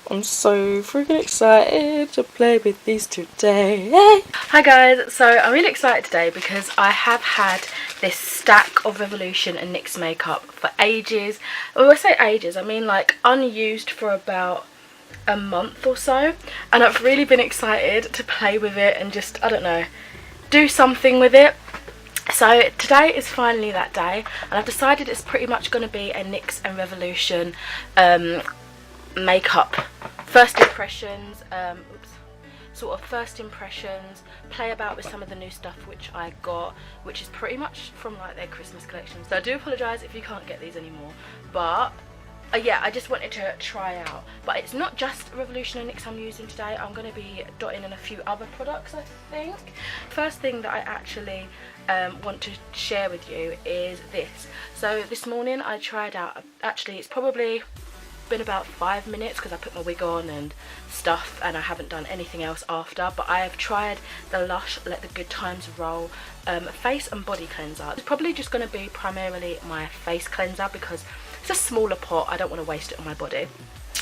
I'm so freaking excited to play with these today. Yay! Hi guys, so I'm really excited today because I have had this stack of Revolution and NYX makeup for ages. When I say ages, I mean like unused for about a month or so, and I've really been excited to play with it and just, I don't know, do something with it. So today is finally that day, and I've decided it's pretty much going to be a NYX and Revolution makeup first impressions, sort of first impressions, play about with some of the new stuff which I got, which is pretty much from like their Christmas collection. So I do apologise if you can't get these anymore, but yeah, I just wanted to try out. But it's not just Revolution and NYX I'm using today. I'm going to be dotting in a few other products, I think. First thing that I actually want to share with you is this. So this morning I tried out, actually it's probably been about 5 minutes because I put my wig on and stuff, and I haven't done anything else after, but I have tried the Lush Let the Good Times Roll face and body cleanser. It's probably just going to be primarily my face cleanser because it's a smaller pot. I don't want to waste it on my body.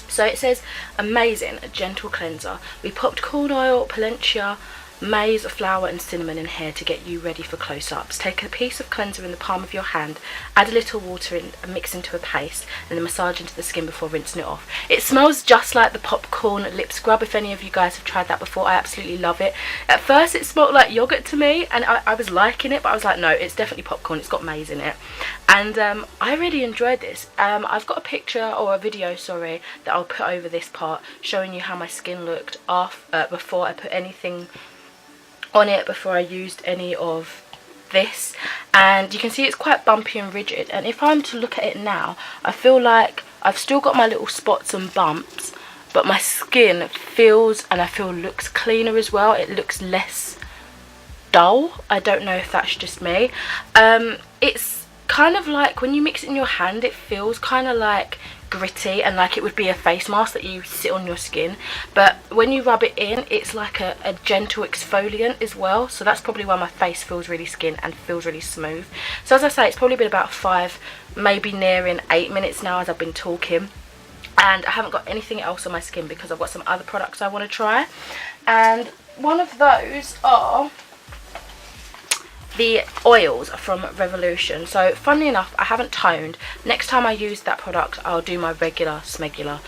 So it says amazing gentle cleanser. We popped corn oil, polenta, maize, flour and cinnamon in here to get you ready for close-ups. Take a piece of cleanser in the palm of your hand, add a little water in and mix into a paste, and then massage into the skin before rinsing it off. It smells just like the popcorn lip scrub. If any of you guys have tried that before, I absolutely love it. At first it smelled like yogurt to me, and I was liking it, but I was like, no, it's definitely popcorn, it's got maize in it. And I really enjoyed this. I've got a picture, or a video, sorry, that I'll put over this part showing you how my skin looked before I put anything on it, before I used any of this, and you can see it's quite bumpy and rigid. And if I'm to look at it now, I feel like I've still got my little spots and bumps, but my skin feels, and I feel looks cleaner as well. It looks less dull. I don't know if that's just me. It's kind of like when you mix it in your hand, it feels kind of like gritty and like it would be a face mask that you sit on your skin, but when you rub it in, it's like a gentle exfoliant as well. So that's probably why my face feels really skin and feels really smooth. So as I say, it's probably been about 5, maybe nearing 8 minutes now as I've been talking, and I haven't got anything else on my skin because I've got some other products I want to try, and one of those are the oils from Revolution. So funnily enough, I haven't toned. Next time I use that product, I'll do my regular smegular,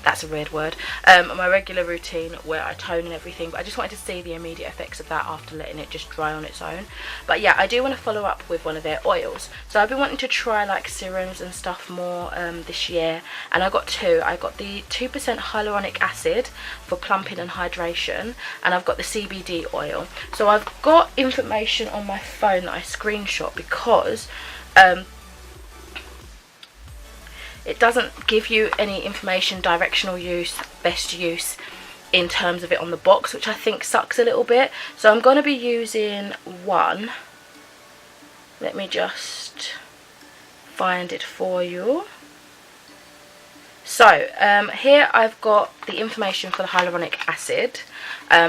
that's a weird word, my regular routine where I tone and everything, but I just wanted to see the immediate effects of that after letting it just dry on its own. But yeah, I do want to follow up with one of their oils. So I've been wanting to try like serums and stuff more this year, and I got two. I got the 2% hyaluronic acid for plumping and hydration, and I've got the CBD oil. So I've got information on my phone that I screenshot because it doesn't give you any information, directional use, best use in terms of it on the box, which I think sucks a little bit. So I'm going to be using one. Let me just find it for you. So here I've got the information for the hyaluronic acid.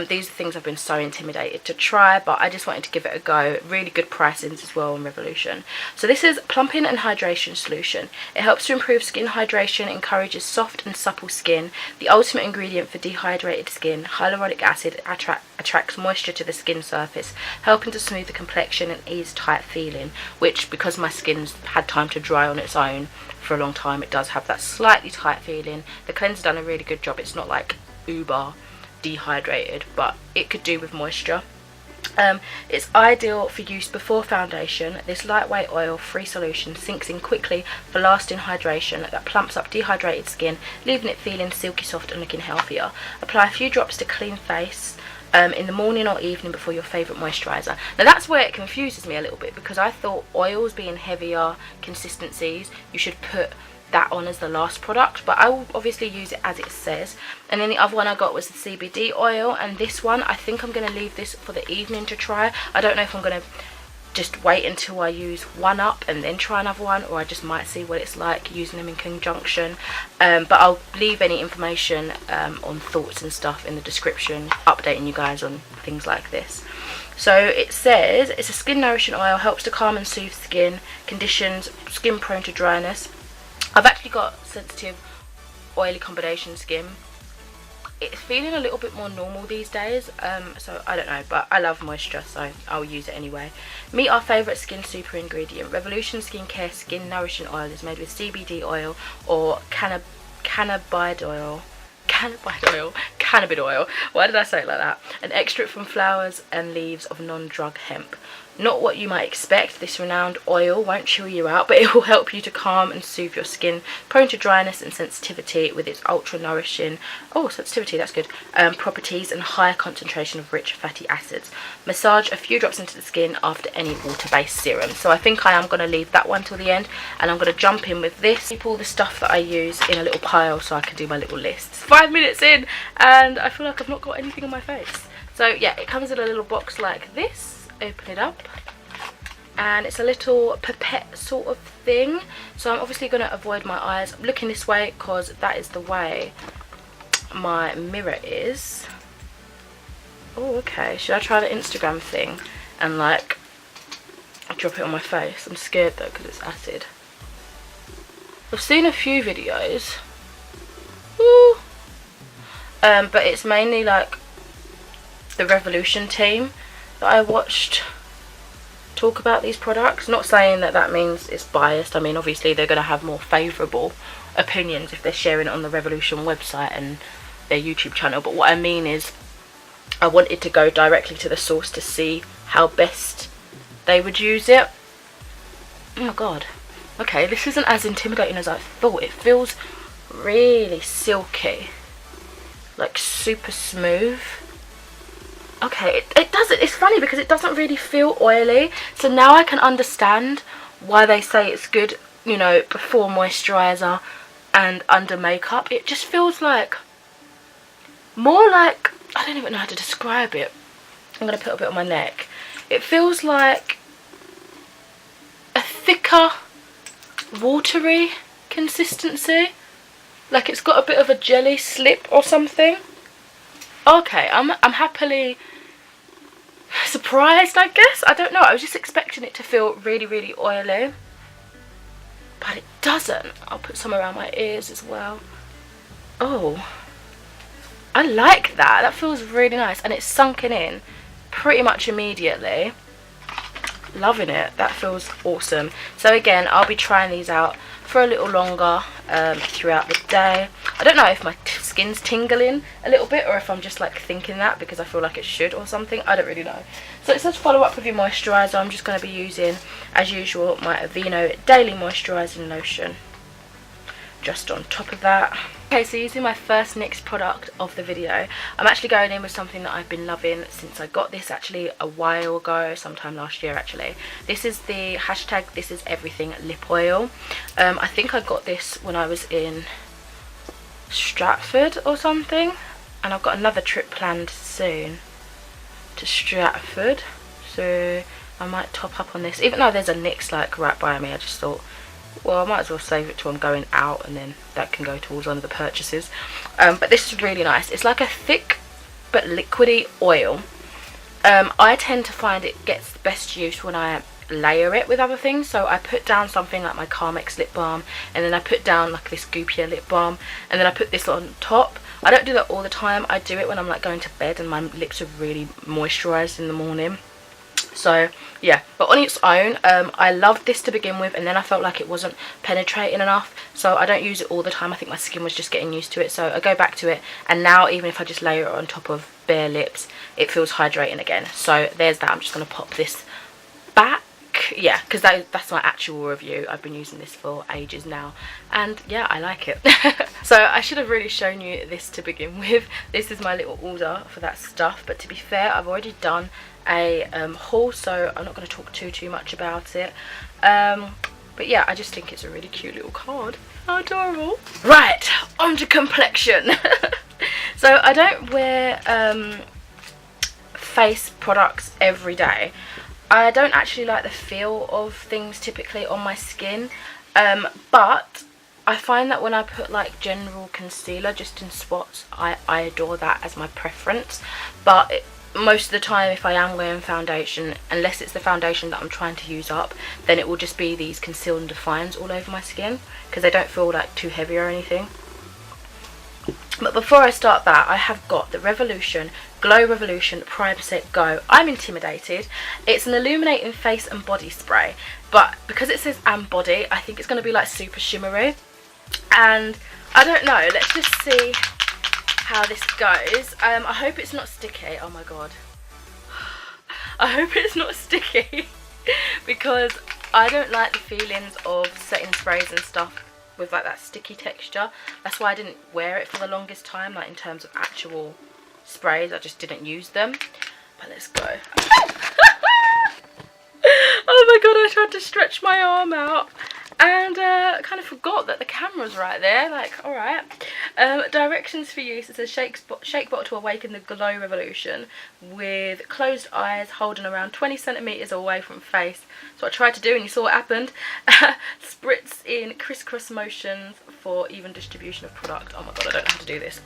These are things I've been so intimidated to try, but I just wanted to give it a go. Really good pricings as well on Revolution. So this is plumping and hydration solution. It helps to improve skin hydration, encourages soft and supple skin. The ultimate ingredient for dehydrated skin, hyaluronic acid attracts moisture to the skin surface, helping to smooth the complexion and ease tight feeling, which, because my skin's had time to dry on its own for a long time, it does have that slightly tight feeling. The cleanser done a really good job. It's not like uber dehydrated, but it could do with moisture. It's ideal for use before foundation. This lightweight oil-free solution sinks in quickly for lasting hydration that plumps up dehydrated skin, leaving it feeling silky soft and looking healthier. Apply a few drops to clean face in the morning or evening before your favourite moisturiser. Now that's where it confuses me a little bit, because I thought oils being heavier consistencies, you should put that on as the last product, but I will obviously use it as it says. And then the other one I got was the CBD oil, and this one I think I'm going to leave this for the evening to try. I don't know if I'm going to just wait until I use one up and then try another one, or I just might see what it's like using them in conjunction. But I'll leave any information on thoughts and stuff in the description, updating you guys on things like this. So it says it's a skin nourishing oil, helps to calm and soothe skin conditions, skin prone to dryness. I've actually got sensitive oily combination skin, it's feeling a little bit more normal these days, so I don't know, but I love moisture, so I'll use it anyway. Meet our favourite skin super ingredient. Revolution Skincare Skin Nourishing Oil is made with CBD oil or cannabide oil. Why did I say it like that? An extract from flowers and leaves of non-drug hemp. Not what you might expect, this renowned oil won't chill you out, but it will help you to calm and soothe your skin prone to dryness and sensitivity with its ultra nourishing, sensitivity, that's good, properties and higher concentration of rich fatty acids. Massage a few drops into the skin after any water-based serum. So I think I am going to leave that one till the end, and I'm going to jump in with this. Keep all the stuff that I use in a little pile so I can do my little lists. 5 minutes in and I feel like I've not got anything on my face. So yeah, it comes in a little box like this. Open it up and it's a little pipette sort of thing, so I'm obviously going to avoid my eyes. I'm looking this way because that is the way my mirror is. Oh, okay, should I try the Instagram thing and like drop it on my face? I'm scared though because it's acid. I've seen a few videos, but it's mainly like the Revolution team that I watched talk about these products. Not saying that that means it's biased. I mean, obviously they're going to have more favourable opinions if they're sharing it on the Revolution website and their YouTube channel, but what I mean is I wanted to go directly to the source to see how best they would use it. Oh my god, okay, this isn't as intimidating as I thought. It feels really silky, like super smooth. Okay, it doesn't, it's funny because it doesn't really feel oily, so now I can understand why they say it's good, you know, before moisturiser and under makeup. It just feels like, more like, I don't even know how to describe it. I'm going to put a bit on my neck. It feels like a thicker, watery consistency, like it's got a bit of a jelly slip or something. Okay, I'm happily surprised, I guess. I don't know, I was just expecting it to feel really, really oily, but it doesn't. I'll put some around my ears as well. Oh, I like that. That feels really nice, and it's sunken in pretty much immediately. Loving it. That feels awesome. So again, I'll be trying these out for a little longer throughout the day. I don't know if my skin's tingling a little bit or if I'm just like thinking that because I feel like it should or something. I don't really know. So it says follow up with your moisturiser. I'm just going to be using, as usual, my Aveeno Daily Moisturising Lotion just on top of that. Okay, so using my first NYX product of the video, I'm actually going in with something that I've been loving since I got this actually a while ago, sometime last year actually. This is the hashtag This Is Everything lip oil. I think I got this when I was in Stratford or something, and I've got another trip planned soon to Stratford, so I might top up on this. Even though there's a NYX like right by me, I just thought, well, I might as well save it till I'm going out, and then that can go towards one of the purchases. But this is really nice. It's like a thick but liquidy oil. I tend to find it gets best use when I layer it with other things. So I put down something like my Carmex lip balm, and then I put down like this Gouppier lip balm, and then I put this on top. I don't do that all the time. I do it when I'm like going to bed and my lips are really moisturised in the morning. So yeah, but on its own, I loved this to begin with, and then I felt like it wasn't penetrating enough, so I don't use it all the time. I think my skin was just getting used to it, so I go back to it, and now even if I just layer it on top of bare lips, it feels hydrating again. So there's that. I'm just going to pop this back, yeah, because that's my actual review. I've been using this for ages now, and yeah, I like it. So I should have really shown you this to begin with. This is my little order for that stuff, but to be fair, I've already done a haul, so I'm not going to talk too much about it. But yeah, I just think it's a really cute little card. How adorable. Right, on to complexion. So I don't wear face products every day. I don't actually like the feel of things typically on my skin, but I find that when I put like general concealer just in spots, I adore that as my preference. But most of the time, if I am wearing foundation, unless it's the foundation that I'm trying to use up, then it will just be these conceal and defines all over my skin, because they don't feel like too heavy or anything. But before I start that, I have got the Revolution Glow Revolution Primer Set Go. I'm intimidated. It's an illuminating face and body spray, but because it says and body, I think it's going to be like super shimmery. And I don't know, let's just see how this goes. I hope it's not sticky. Oh my god. I hope it's not sticky because I don't like the feelings of setting sprays and stuff with like that sticky texture. That's why I didn't wear it for the longest time, like in terms of actual sprays. I just didn't use them. But let's go. Oh my god, I tried to stretch my arm out and kind of forgot that the camera's right there. Like, alright. Directions for use. It says shake bottle to awaken the Glow Revolution with closed eyes, holding around 20 centimeters away from face. So I tried to do, and you saw what happened. Spritz in crisscross motions for even distribution of product. Oh my god, I don't know how to do this.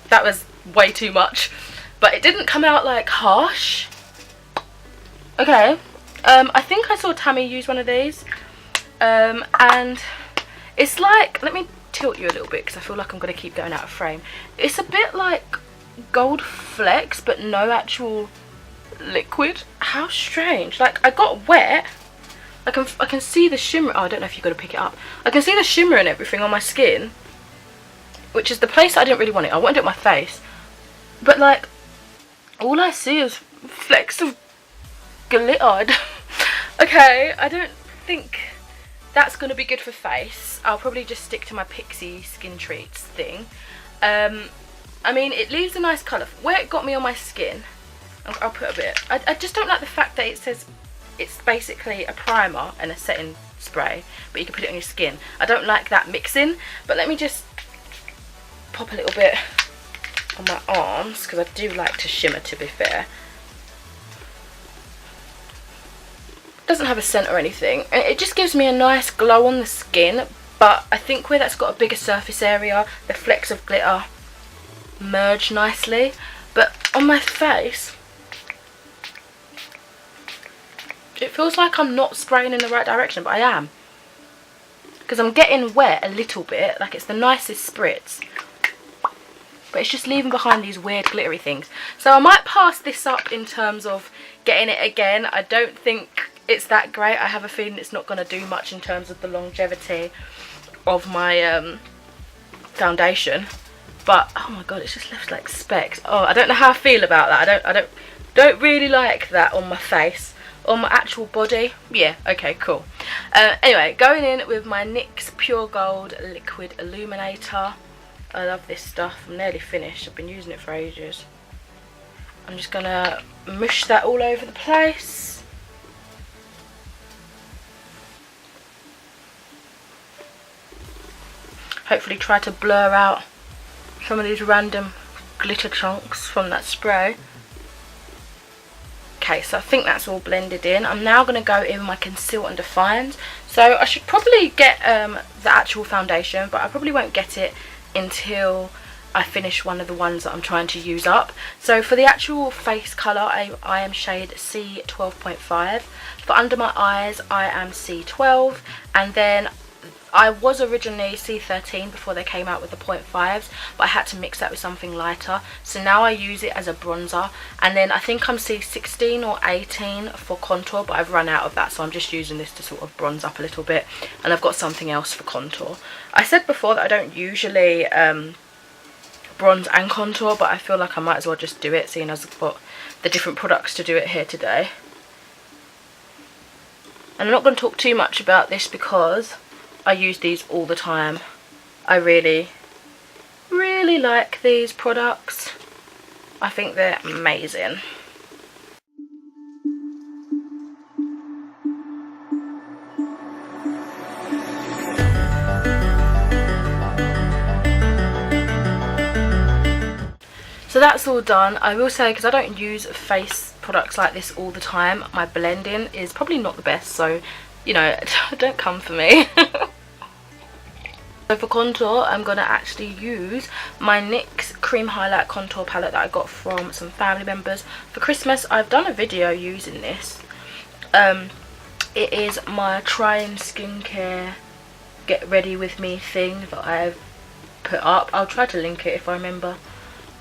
That was way too much, but it didn't come out like harsh. Okay, I think I saw Tammy use one of these, and it's like, let me tilt you a little bit because I feel like I'm going to keep going out of frame. It's a bit like gold flecks, but no actual liquid. How strange. Like, I got wet. I can see the shimmer. Oh, I don't know if you've got to pick it up. I can see the shimmer and everything on my skin, which is the place I didn't really want it. I wanted it on my face, but like, all I see is flecks of glitter. Okay, I don't think that's going to be good for face. I'll probably just stick to my Pixie Skin Treats thing. I mean, it leaves a nice colour. Where it got me on my skin, I'll put a bit. I just don't like the fact that it says it's basically a primer and a setting spray, but you can put it on your skin. I don't like that mixing, but let me just pop a little bit on my arms because I do like to shimmer, to be fair. Doesn't have a scent or anything, and it just gives me a nice glow on the skin, but I think where that's got a bigger surface area, the flecks of glitter merge nicely. But on my face, it feels like I'm not spraying in the right direction, but I am, because I'm getting wet a little bit. Like, it's the nicest spritz, but it's just leaving behind these weird glittery things. So I might pass this up in terms of getting it again. I don't think it's that great. I have a feeling it's not going to do much in terms of the longevity of my foundation. But oh my god, it's just left like specks. Oh, I don't know how I feel about that. I don't really like that on my face. On my actual body, yeah, okay, cool. Anyway, going in with my NYX Pure Gold Liquid Illuminator. I love this stuff. I'm nearly finished. I've been using it for ages. I'm just gonna mush that all over the place. Hopefully try to blur out some of these random glitter chunks from that spray. Okay, so I think that's all blended in. I'm now going to go in with my Conceal and Define. So I should probably get the actual foundation, but I probably won't get it until I finish one of the ones that I'm trying to use up. So for the actual face colour, I am shade C12.5. For under my eyes, I am C12. And then I was originally C13 before they came out with the 0.5s, but I had to mix that with something lighter. So now I use it as a bronzer. And then I think I'm C16 or 18 for contour, but I've run out of that, so I'm just using this to sort of bronze up a little bit. And I've got something else for contour. I said before that I don't usually bronze and contour, but I feel like I might as well just do it, seeing as I've got the different products to do it here today. And I'm not going to talk too much about this because I use these all the time. I really like these products. I think they're amazing. So that's all done. I will say, because I don't use face products like this all the time, my blending is probably not the best, so you know, don't come for me. So for contour, I'm going to actually use my NYX Cream Highlight Contour Palette that I got from some family members for Christmas. I've done a video using this, it is my trying skincare get ready with me thing that I've put up. I'll try to link it if I remember.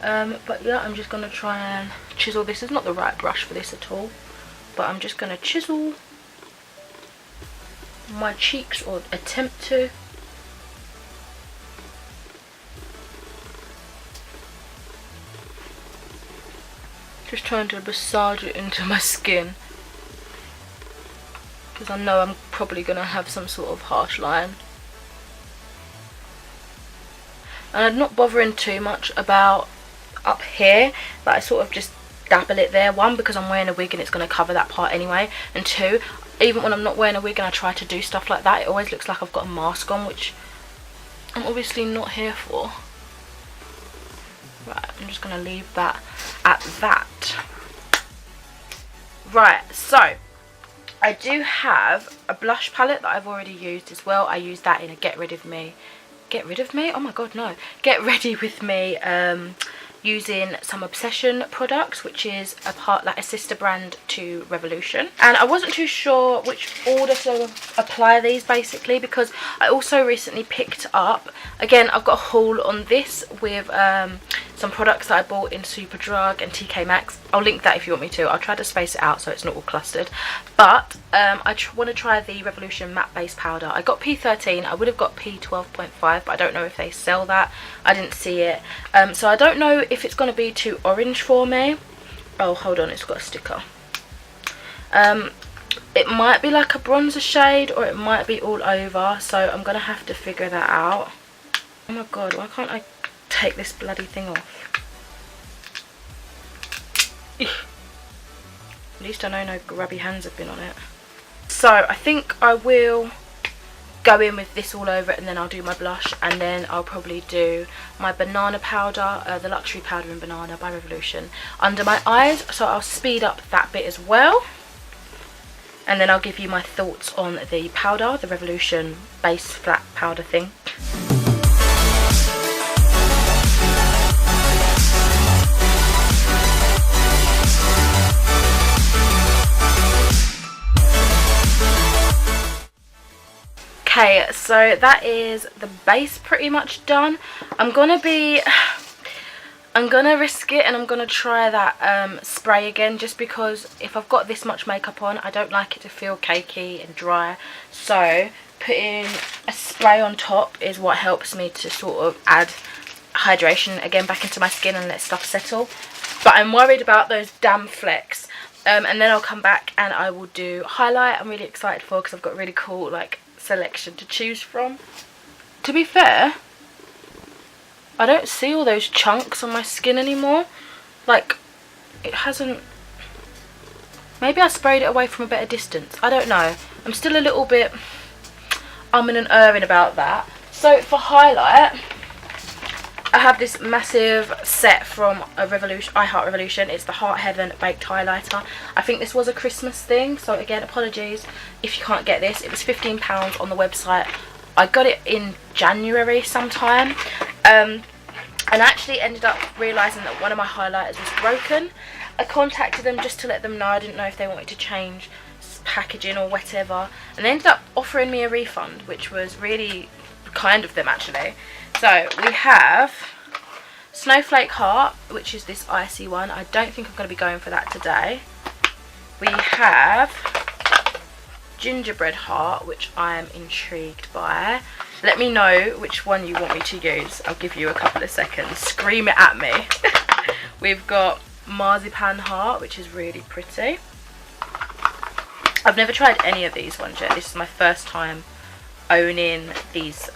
But yeah, I'm just going to try and chisel. This is not the right brush for this at all, but I'm just going to chisel my cheeks, or attempt to. Just trying to massage it into my skin, because I know I'm probably going to have some sort of harsh line. And I'm not bothering too much about up here, but I sort of just dabble it there. One, because I'm wearing a wig and it's going to cover that part anyway, and two, even when I'm not wearing a wig and I try to do stuff like that, it always looks like I've got a mask on, which I'm obviously not here for. Right, I'm just going to leave that at that. Right, so I do have a blush palette that I've already used as well. I used that in a Get Rid of Me. Get Rid of Me? Oh my god, no. Get Ready With Me, using some Obsession products, which is like a sister brand to Revolution. And I wasn't too sure which order to apply these, basically, because I also recently picked up, again, I've got a haul on this with some products that I bought in Superdrug and TK Maxx. I'll link that if you want me to. I'll try to space it out so it's not all clustered. But I want to try the Revolution matte base powder. I got P13. I would have got P12.5, but I don't know if they sell that. I didn't see it. So I don't know if it's going to be too orange for me. Oh, hold on, it's got a sticker. It might be like a bronzer shade, or it might be all over, so I'm going to have to figure that out. Oh my god, why can't I take this bloody thing off? At least I know no grubby hands have been on it. So I think I will go in with this all over, and then I'll do my blush, and then I'll probably do my banana powder, the luxury powder in Banana by Revolution, under my eyes. So I'll speed up that bit as well, and then I'll give you my thoughts on the powder, the Revolution base flat powder thing. Okay, so that is the base pretty much done. I'm gonna risk it, and I'm gonna try that spray again, just because if I've got this much makeup on, I don't like it to feel cakey and dry. So putting a spray on top is what helps me to sort of add hydration again back into my skin and let stuff settle. But I'm worried about those damn flecks. And then I'll come back and I will do highlight. I'm really excited for, because I've got really cool like selection to choose from. To be fair, I don't see all those chunks on my skin anymore. Like, it hasn't, maybe I sprayed it away from a better distance, I don't know. I'm still a little bit umming and erring about that. So for highlight, I have this massive set from Heart Revolution. It's the Heart Heaven Baked Highlighter. I think this was a Christmas thing, so again, apologies if you can't get this. It was £15 on the website. I got it in January sometime. And I actually ended up realising that one of my highlighters was broken. I contacted them just to let them know. I didn't know if they wanted to change packaging or whatever. And they ended up offering me a refund, which was really kind of them, actually. So we have Snowflake Heart, which is this icy one. I don't think I'm going to be going for that today. We have Gingerbread Heart, which I am intrigued by. Let me know which one you want me to use. I'll give you a couple of seconds. Scream it at me. We've got Marzipan Heart, which is really pretty. I've never tried any of these ones yet. This is my first time owning these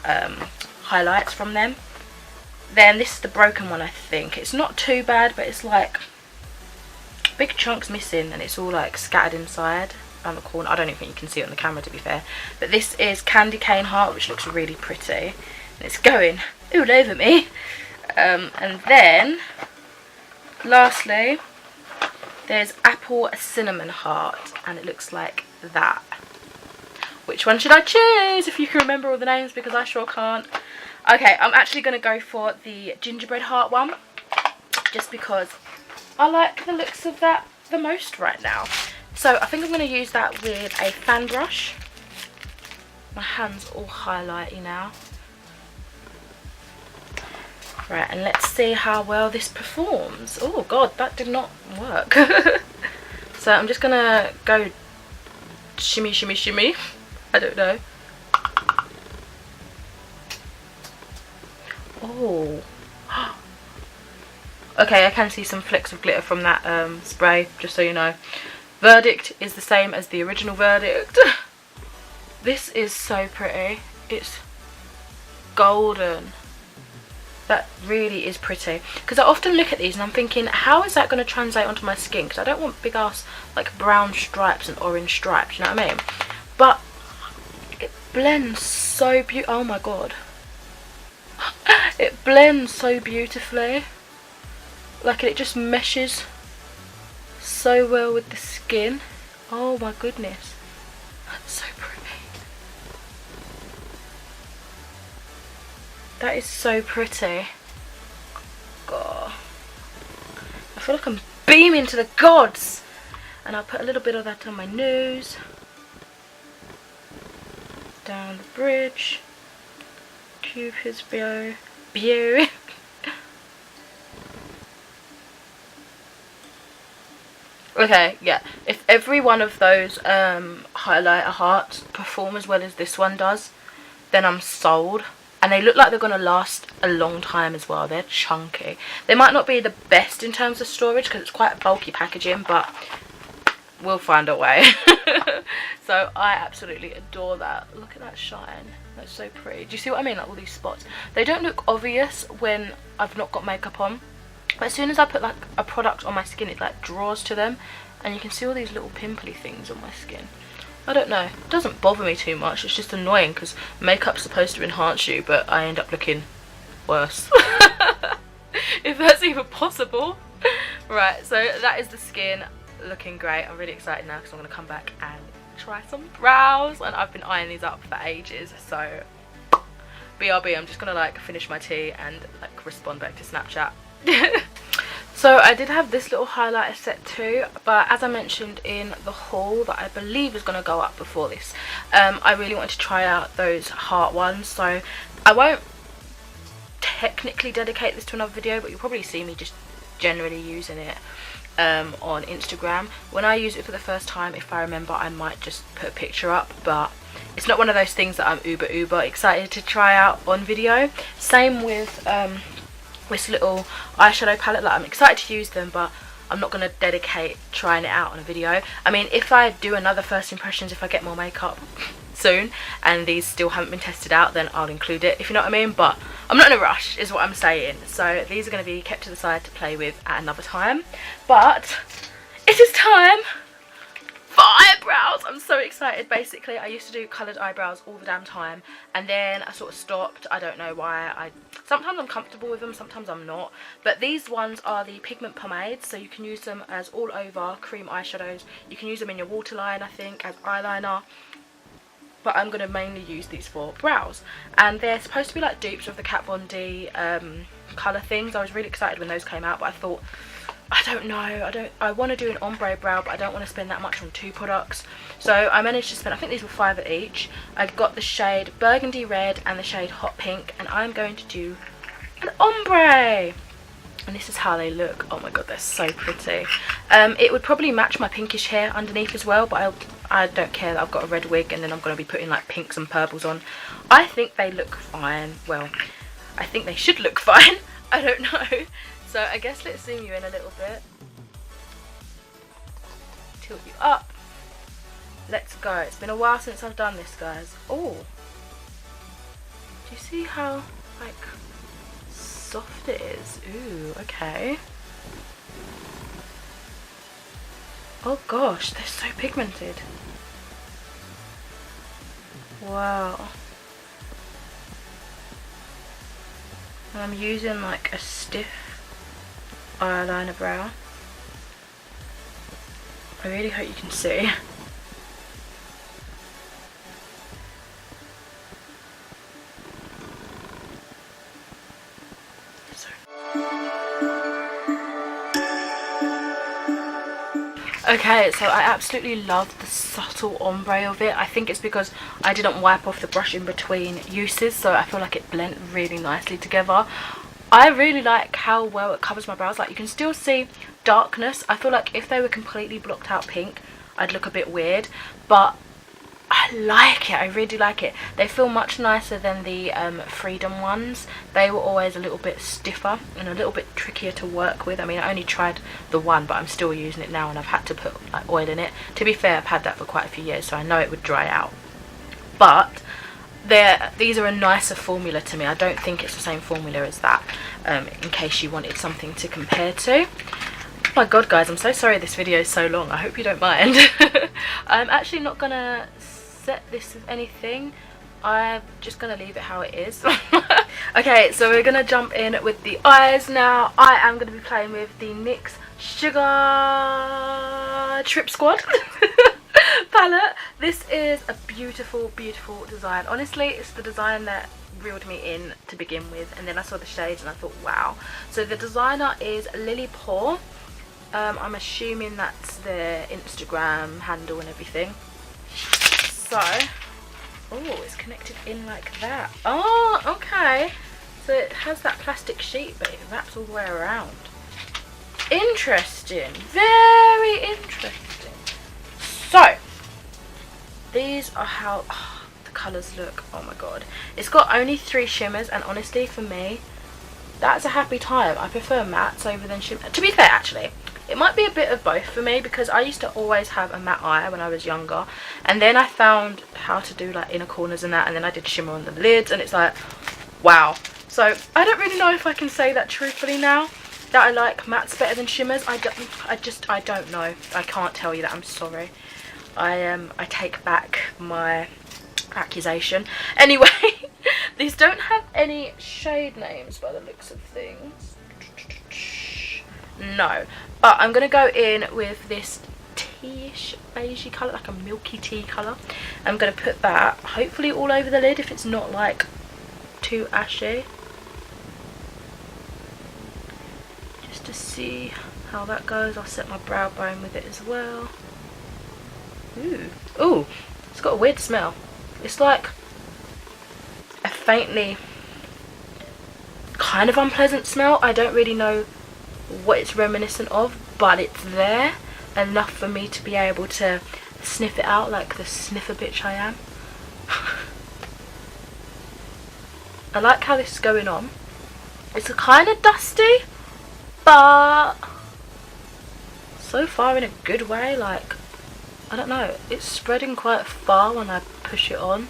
highlights from them. Then this is the broken one, I think. It's not too bad, but it's like big chunks missing, and it's all like scattered inside around the corner. I don't even think you can see it on the camera, to be fair. But this is Candy Cane Heart, which looks really pretty, and it's going all over me. And then lastly, there's Apple Cinnamon Heart, and it looks like that. Which one should I choose, if you can remember all the names, because I sure can't. Okay, I'm actually going to go for the Gingerbread Heart one, just because I like the looks of that the most right now. So So I think I'm going to use that with a fan brush. My hand's all highlighty now. Right, and let's see how well this performs. Oh god, that did not work. So I'm just going to go shimmy, shimmy, shimmy. I don't know. Oh. Okay, I can see some flecks of glitter from that spray, just so you know. Verdict is the same as the original verdict. This is so pretty. It's golden. That really is pretty. Because I often look at these and I'm thinking, how is that going to translate onto my skin? Because I don't want big ass like brown stripes and orange stripes, you know what I mean? But it blends so beautifully. Oh my god. It blends so beautifully. Like, it just meshes so well with the skin. Oh my goodness. That's so pretty. That is so pretty. God. I feel like I'm beaming to the gods. And I'll put a little bit of that on my nose. Down the bridge. Cupid's bow. Okay, yeah. If every one of those highlighter hearts perform as well as this one does, then I'm sold. And they look like they're going to last a long time as well. They're chunky. They might not be the best in terms of storage because it's quite bulky packaging, but we'll find a way. So I absolutely adore that. Look at that shine. That's so pretty. Do you see what I mean? Like all these spots. They don't look obvious when I've not got makeup on. But as soon as I put like a product on my skin, it like draws to them. And you can see all these little pimply things on my skin. I don't know. It doesn't bother me too much. It's just annoying because makeup's supposed to enhance you, but I end up looking worse. If that's even possible. Right, so that is the skin looking great. I'm really excited now because I'm going to come back and try some brows. And I've been eyeing these up for ages. So, BRB, I'm just going to like finish my tea and like respond back to Snapchat. So I did have this little highlighter set too, but as I mentioned in the haul that I believe is going to go up before this, I really wanted to try out those heart ones. So I won't technically dedicate this to another video, but you'll probably see me just generally using it on Instagram. When I use it for the first time, if I remember, I might just put a picture up, but it's not one of those things that I'm uber excited to try out on video. Same with this little eyeshadow palette. Like, I'm excited to use them, but I'm not going to dedicate trying it out on a video. I mean, if I do another first impressions, if I get more makeup soon and these still haven't been tested out, then I'll include it, if you know what I mean. But I'm not in a rush is what I'm saying. So these are going to be kept to the side to play with at another time. But it is time for eyebrows. I'm so excited. Basically, I used to do coloured eyebrows all the damn time, and then I sort of stopped. I don't know why. Sometimes I'm comfortable with them, sometimes I'm not. But these ones are the pigment pomades, so you can use them as all over cream eyeshadows. You can use them in your waterline, I think, as eyeliner. But I'm going to mainly use these for brows. And they're supposed to be like dupes of the Kat Von D colour things. I was really excited when those came out, but I thought, I don't know, I want to do an ombre brow, but I don't want to spend that much on two products. So I managed to spend, I think these were £5 at each. I got the shade Burgundy Red and the shade Hot Pink, and I'm going to do an ombre. And this is how they look. Oh my god, they're so pretty. It would probably match my pinkish hair underneath as well, but I don't care that I've got a red wig and then I'm going to be putting like pinks and purples on. I think they look fine. Well, I think they should look fine. I don't know. So I guess let's zoom you in a little bit. Tilt you up. Let's go. It's been a while since I've done this, guys. Oh, do you see how like soft it is? Ooh, okay. Oh gosh, they're so pigmented. Wow. And I'm using like a stiff eyeliner brow. I really hope you can see. Okay, so I absolutely love the subtle ombre of it. I think it's because I didn't wipe off the brush in between uses, so I feel like it blended really nicely together. I really like how well it covers my brows. Like, you can still see darkness. I feel like if they were completely blocked out pink, I'd look a bit weird, but I like it. I really like it. They feel much nicer than the Freedom ones. They were always a little bit stiffer and a little bit trickier to work with. I mean, I only tried the one, but I'm still using it now, and I've had to put like oil in it. To be fair, I've had that for quite a few years, so I know it would dry out. But these are a nicer formula to me. I don't think it's the same formula as that, in case you wanted something to compare to. Oh my god, guys, I'm so sorry this video is so long. I hope you don't mind. I'm actually not gonna set this with anything. I'm just gonna leave it how it is. Okay, so we're gonna jump in with the eyes now. I am gonna be playing with the NYX Sugar Trip Squad palette. This is a beautiful, beautiful design. Honestly, it's the design that reeled me in to begin with, and then I saw the shades and I thought, wow. So the designer is Lily Paul. I'm assuming that's their Instagram handle and everything. So, oh, it's connected in like that. Oh, okay. So it has that plastic sheet, but it wraps all the way around. Interesting. Very interesting. So, these are how the colours look. Oh my god. It's got only 3 shimmers, and honestly, for me, that's a happy time. I prefer mattes over than shimmer. To be fair, actually, it might be a bit of both for me, because I used to always have a matte eye when I was younger, and then I found how to do like inner corners and that, and then I did shimmer on the lids, and it's like, wow. So I don't really know if I can say that truthfully now, that I like mattes better than shimmers. I don't know. I can't tell you that. I'm sorry. I take back my accusation. Anyway, these don't have any shade names by the looks of things. No, but I'm gonna go in with this teaish beigey colour, like a milky tea colour. I'm gonna put that hopefully all over the lid if it's not like too ashy, just to see how that goes. I'll set my brow bone with it as well. Ooh, it's got a weird smell. It's like a faintly kind of unpleasant smell. I don't really know what it's reminiscent of, but it's there enough for me to be able to sniff it out like the sniffer bitch I am. I like how this is going on. It's kind of dusty, but so far in a good way. Like, I don't know, it's spreading quite far when I push it on,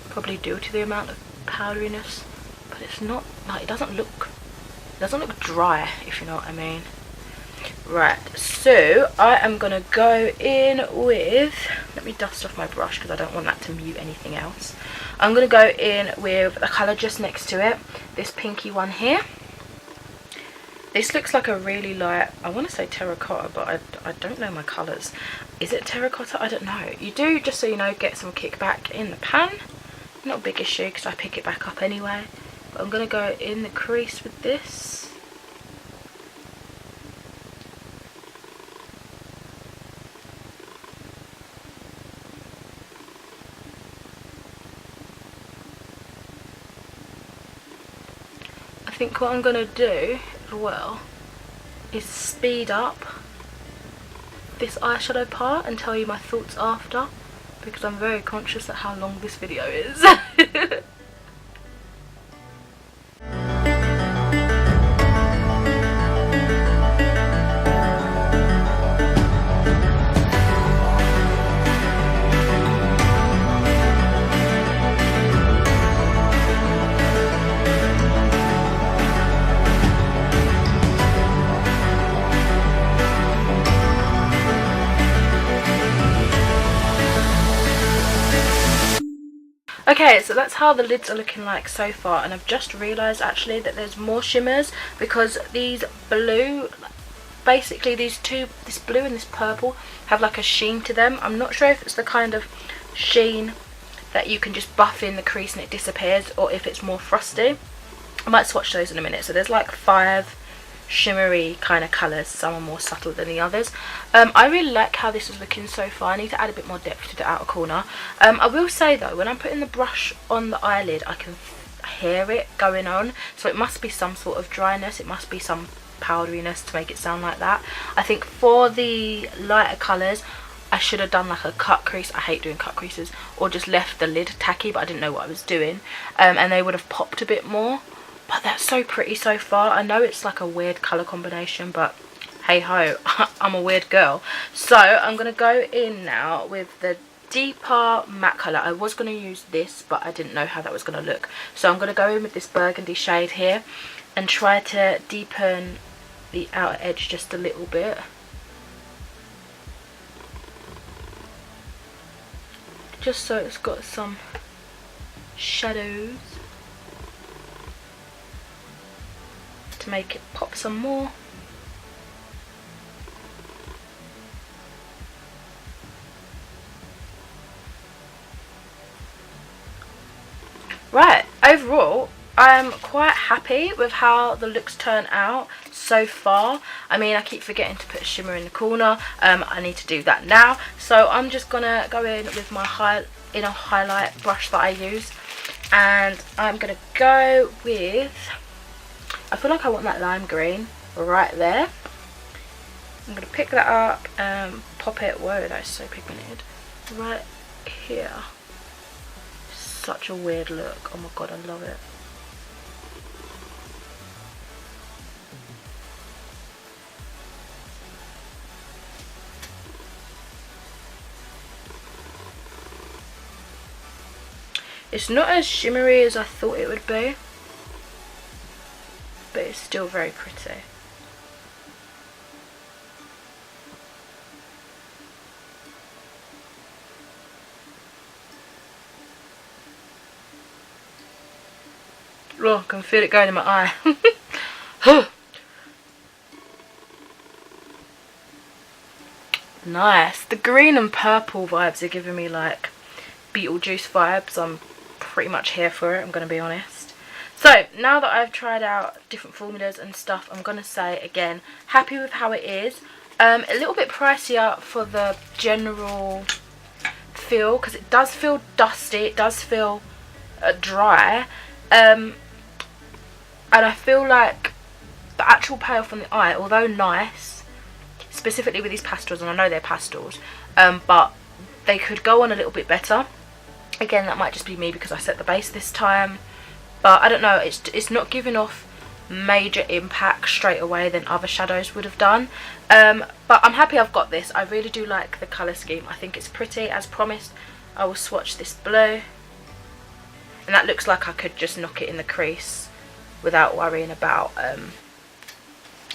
probably due to the amount of powderiness, but it's not like, it doesn't look dry, if you know what I mean. Right, so I am gonna go in with, let me dust off my brush because I don't want that to mute anything else. I'm gonna go in with the colour just next to it, this pinky one here. This looks like a really light, I want to say terracotta, but I don't know my colours. Is it terracotta? I don't know. You do, just so you know, get some kickback in the pan. Not a big issue because I pick it back up anyway. But I'm going to go in the crease with this. I think what I'm going to do as well is speed up this eyeshadow part and tell you my thoughts after, because I'm very conscious at how long this video is. Okay, so that's how the lids are looking like so far, and I've just realised actually that there's more shimmers, because these blue, basically these two, this blue and this purple, have like a sheen to them. I'm not sure if it's the kind of sheen that you can just buff in the crease and it disappears, or if it's more frosty. I might swatch those in a minute. So there's like 5 shimmery kind of colours. Some are more subtle than the others. I really like how this is looking so far. I need to add a bit more depth to the outer corner. I will say though, when I'm putting the brush on the eyelid, I can hear it going on, so it must be some sort of dryness, it must be some powderiness to make it sound like that. I think for the lighter colours I should have done like a cut crease. I hate doing cut creases. Or just left the lid tacky, but I didn't know what I was doing, and they would have popped a bit more. But that's so pretty so far. I know it's like a weird colour combination, but hey ho, I'm a weird girl. So I'm going to go in now with the deeper matte colour. I was going to use this, but I didn't know how that was going to look. So I'm going to go in with this burgundy shade here and try to deepen the outer edge just a little bit. Just so it's got some shadows to make it pop some more. Right, overall I'm quite happy with how the looks turn out so far. I mean, I keep forgetting to put a shimmer in the corner. I need to do that now. So I'm just gonna go in with my inner highlight brush that I use, and I'm gonna go with, I feel like I want that lime green right there. I'm gonna pick that up and pop it, whoa, that is so pigmented, right here. Such a weird look. Oh my god, I love it. It's not as shimmery as I thought it would be, but it's still very pretty. Oh, I can feel it going in my eye. Nice. The green and purple vibes are giving me like Beetlejuice vibes. I'm pretty much here for it, I'm going to be honest. So now that I've tried out different formulas and stuff, I'm going to say again, happy with how it is. A little bit pricier for the general feel, because it does feel dusty, it does feel dry, and I feel like the actual payoff on the eye, although nice, specifically with these pastels, and I know they're pastels, but they could go on a little bit better. Again, that might just be me because I set the base this time, but I don't know, it's not giving off major impact straight away than other shadows would have done. But I'm happy I've got this. I really do like the colour scheme. I think it's pretty, as promised. I will swatch this blue, and that looks like I could just knock it in the crease without worrying about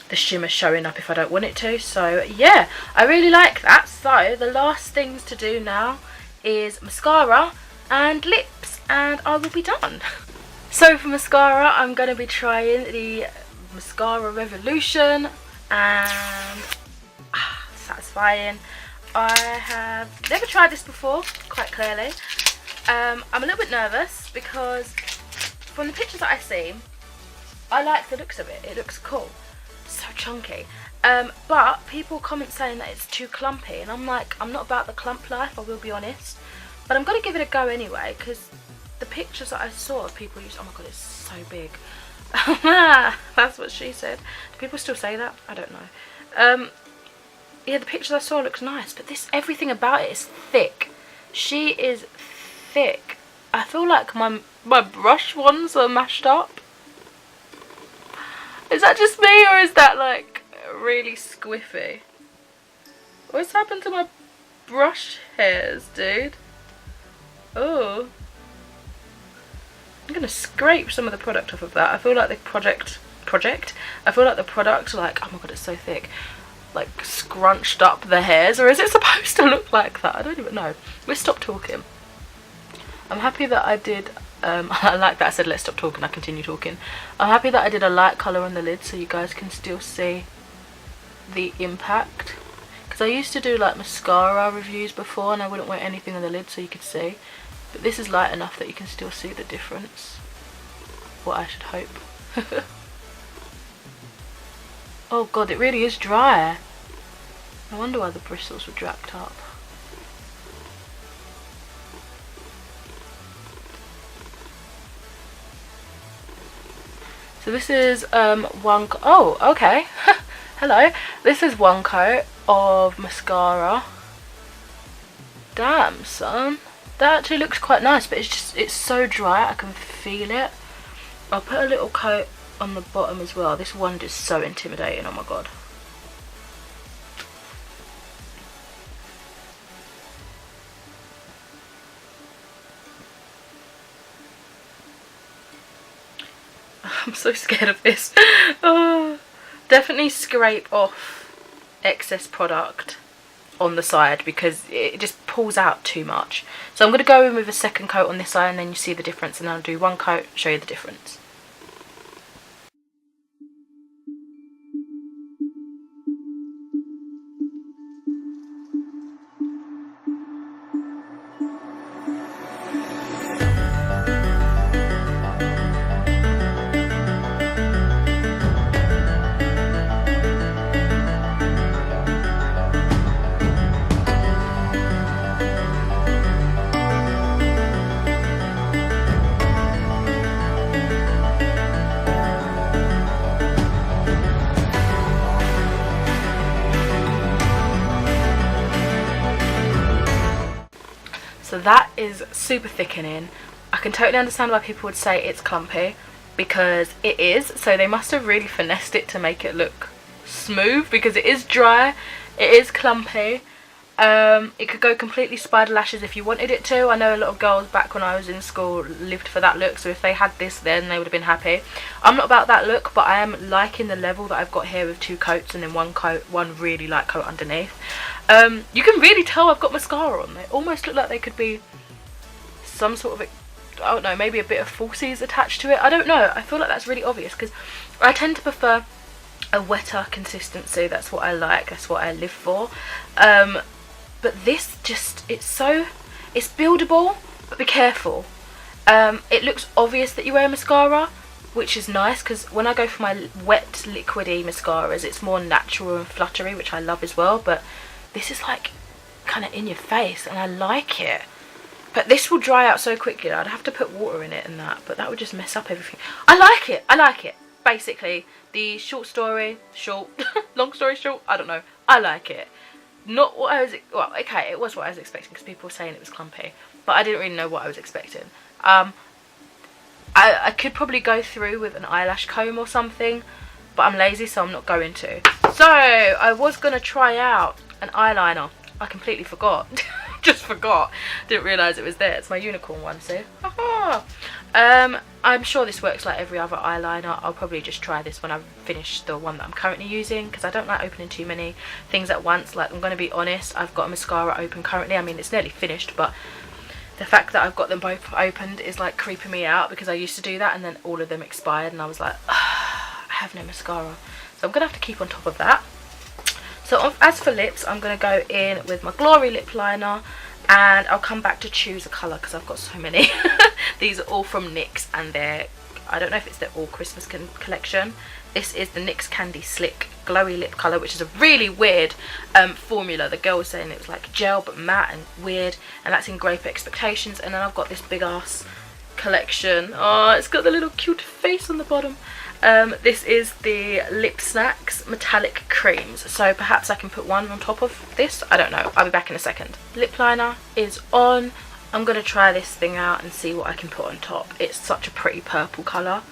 the shimmer showing up if I don't want it to. So yeah, I really like that. So the last things to do now is mascara and lips, and I will be done. So for mascara, I'm going to be trying the Mascara Revolution, and satisfying. I have never tried this before, quite clearly. I'm a little bit nervous because from the pictures that I've seen, I like the looks of it. It looks cool, so chunky. But people comment saying that it's too clumpy, and I'm like, I'm not about the clump life, I will be honest. But I'm going to give it a go anyway, because the pictures that I saw of people use, oh my god, it's so big. That's what she said. Do people still say that? I don't know. Yeah, the pictures I saw looks nice, but everything about it is thick. She is thick. I feel like my brush ones are mashed up. Is that just me, or is that like really squiffy? What's happened to my brush hairs, dude? Oh, I'm gonna scrape some of the product off of that. I feel like the I feel like the product, like, oh my god, it's so thick, like scrunched up the hairs. Or is it supposed to look like that? I don't even know. Let's stop talking. I'm happy that I did I like that I said let's stop talking, I continue talking. I'm happy that I did a light colour on the lid so you guys can still see the impact, because I used to do like mascara reviews before and I wouldn't wear anything on the lid so you could see, but this is light enough that you can still see the difference. What I should hope. Oh god, it really is dry. I wonder why the bristles were jacked up. So this is oh, okay. Hello. This is one coat of mascara. Damn, son. That actually looks quite nice, but it's so dry, I can feel it. I'll put a little coat on the bottom as well. This wand is so intimidating, oh my god. I'm so scared of this. Oh, definitely scrape off excess product on the side because it just pulls out too much. So I'm going to go in with a second coat on this side and then you see the difference, and then I'll do one coat, show you the difference. So that is super thickening. I can totally understand why people would say it's clumpy, because it is. So they must have really finessed it to make it look smooth, because it is dry, it is clumpy. It could go completely spider lashes if you wanted it to. I know a lot of girls back when I was in school lived for that look, so if they had this then they would have been happy. I'm not about that look, but I am liking the level that I've got here with two coats and then one really light coat underneath. You can really tell I've got mascara on. They almost look like they could be some sort of, I don't know, maybe a bit of falsies attached to it. I don't know. I feel like that's really obvious because I tend to prefer a wetter consistency. That's what I like. That's what I live for. But this just, it's buildable, but be careful. It looks obvious that you wear mascara, which is nice because when I go for my wet liquidy mascaras, it's more natural and fluttery, which I love as well. But this is like kind of in your face and I like it. But this will dry out so quickly. I'd have to put water in it and that, but that would just mess up everything. I like it. I like it. Basically, the long story short, I don't know. I like it. Not what I was, well, okay, it was what I was expecting because people were saying it was clumpy, but I didn't really know what I was expecting. I could probably go through with an eyelash comb or something, but I'm lazy, so I'm not going to. So I was going to try out an eyeliner. I completely forgot. Just forgot. Didn't realise it was there. It's my unicorn one, see? I'm sure this works like every other eyeliner. I'll probably just try this when I've finished the one that I'm currently using, because I don't like opening too many things at once. Like, I'm going to be honest, I've got a mascara open currently. I mean, it's nearly finished, but the fact that I've got them both opened is like creeping me out, because I used to do that and then all of them expired and I was like, I have no mascara. So I'm going to have to keep on top of that. So as for lips, I'm going to go in with my Glory lip liner, and I'll come back to choose a colour because I've got so many. These are all from NYX, and they're, I don't know if it's their all Christmas collection. This is the NYX Candy Slick Glowy Lip Colour, which is a really weird formula. The girl was saying it was like gel but matte and weird, and that's in Grape Expectations. And then I've got this big ass collection. Oh, it's got the little cute face on the bottom. This is the Lip Snacks Metallic Creams, so perhaps I can put one on top of this. I don't know. I'll be back in a second. Lip liner is on. I'm going to try this thing out and see what I can put on top. It's such a pretty purple colour.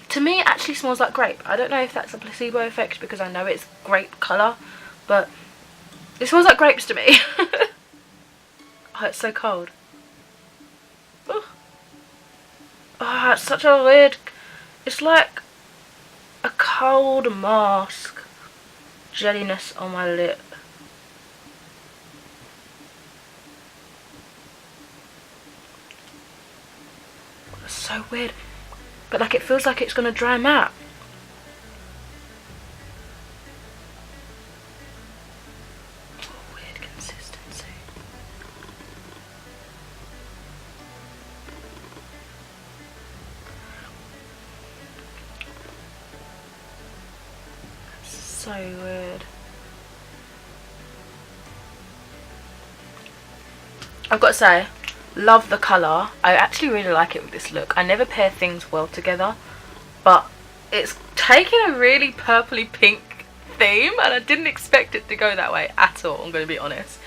To me, it actually smells like grape. I don't know if that's a placebo effect because I know it's grape colour, but it smells like grapes to me. Oh, it's so cold. Oh, it's such a weird, it's like a cold mask jelliness on my lip. It's so weird, but like it feels like it's gonna dry matte. Weird consistency. so weird. I've got to say, love the colour. I actually really like it with this look. I never pair things well together, but it's taking a really purpley pink theme, and I didn't expect it to go that way at all. I'm going to be honest.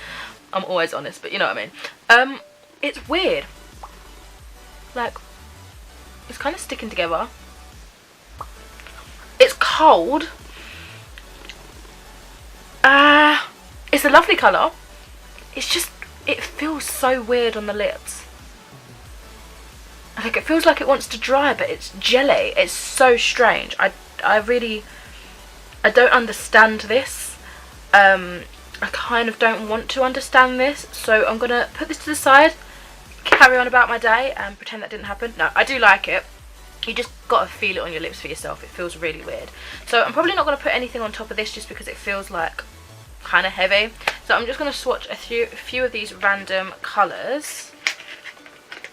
I'm always honest, but you know what I mean. It's weird. Like, it's kind of sticking together. It's cold. It's a lovely colour. It's just, it feels so weird on the lips. Like, it feels like it wants to dry, but it's jelly. It's so strange. I don't understand this. I kind of don't want to understand this, so I'm gonna put this to the side, carry on about my day, and pretend that didn't happen. No, I do like it. You just gotta feel it on your lips for yourself. It feels really weird. So I'm probably not gonna put anything on top of this just because it feels like kind of heavy. So I'm just gonna swatch a few of these random colours.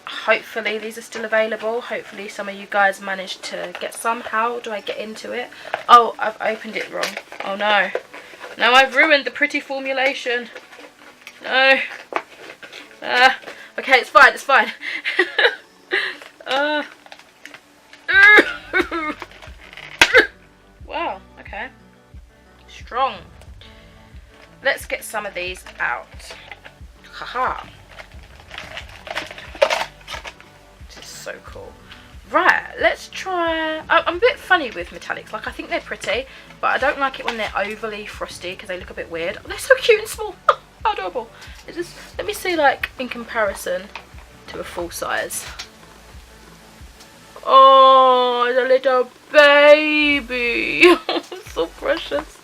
Hopefully these are still available. Hopefully some of you guys managed to get some. How do I get into it? Oh, I've opened it wrong. Oh no. No, I've ruined the pretty formulation. No. Okay, it's fine, it's fine. Wow, okay. Strong. Let's get some of these out. Haha. This is so cool. Right, let's try. I'm a bit funny with metallics. Like, I think they're pretty, but I don't like it when they're overly frosty because they look a bit weird. Oh, they're so cute and small. How adorable. It's just, let me see, like, in comparison to a full size. Oh, it's a little baby. So precious.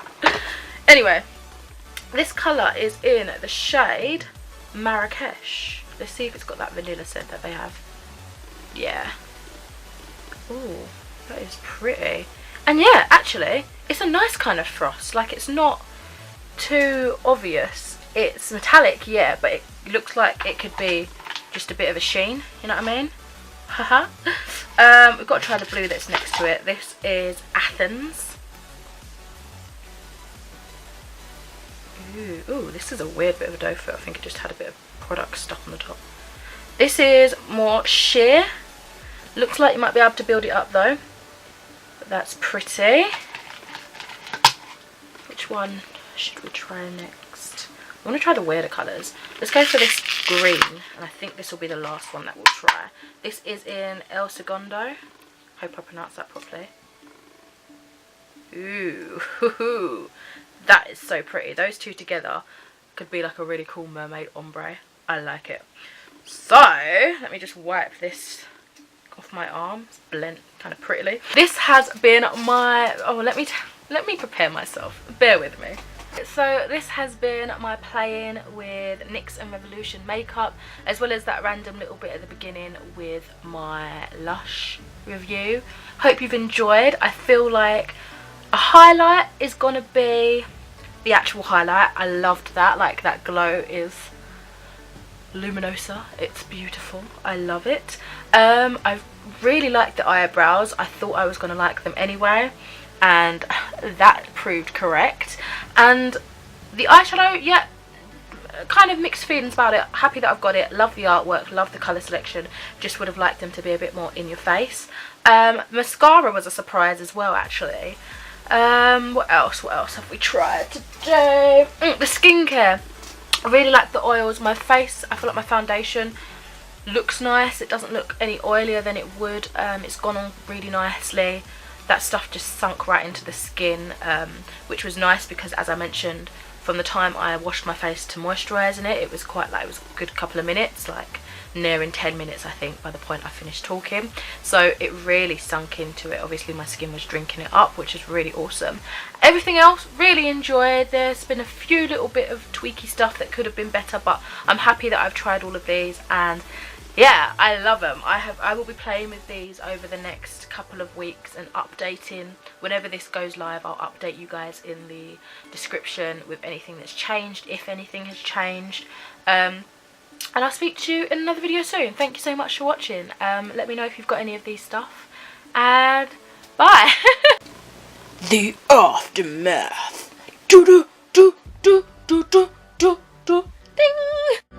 Anyway, this colour is in the shade Marrakesh. Let's see if it's got that vanilla scent that they have. Yeah. Ooh, that is pretty. And yeah, actually, it's a nice kind of frost. Like, it's not too obvious. It's metallic, yeah, but it looks like it could be just a bit of a sheen. You know what I mean? Haha. We've got to try the blue that's next to it. This is Athens. Ooh, this is a weird bit of a doe foot. I think it just had a bit of product stuck on the top. This is more sheer. Looks like you might be able to build it up though. But that's pretty. Which one should we try next? I want to try the weirder colours. Let's go for this green. And I think this will be the last one that we'll try. This is in El Segundo. Hope I pronounced that properly. Ooh. That is so pretty. Those two together could be like a really cool mermaid ombre. I like it. So, let me just wipe this off my arms, blend kind of prettily. This has been my, oh, let me prepare myself, bear with me. So this has been my playing with NYX and Revolution makeup, as well as that random little bit at the beginning with my Lush review. Hope you've enjoyed. I feel like a highlight is gonna be the actual highlight. I loved that, like that glow is luminosa. It's beautiful. I love it. I really like the eyebrows. I thought I was going to like them anyway, and that proved correct. And the eyeshadow, yeah, kind of mixed feelings about it. Happy that I've got it. Love the artwork, love the colour selection. Just would have liked them to be a bit more in your face. Mascara was a surprise as well, actually. What else have we tried today? The skincare. I really like the oils. My face, I feel like my foundation looks nice. It doesn't look any oilier than it would. It's gone on really nicely. That stuff just sunk right into the skin, which was nice because, as I mentioned, from the time I washed my face to moisturising it, it was quite like, it was a good couple of minutes, like nearing 10 minutes I think by the point I finished talking. So it really sunk into it. Obviously my skin was drinking it up, which is really awesome. Everything else really enjoyed. There's been a few little bit of tweaky stuff that could have been better, but I'm happy that I've tried all of these, and yeah, I love them. I will be playing with these over the next couple of weeks and updating. Whenever this goes live, I'll update you guys in the description with anything that's changed, if anything has changed. And I'll speak to you in another video soon. Thank you so much for watching. Let me know if you've got any of these stuff, and bye. The aftermath. Do do do do do do do do. Ding.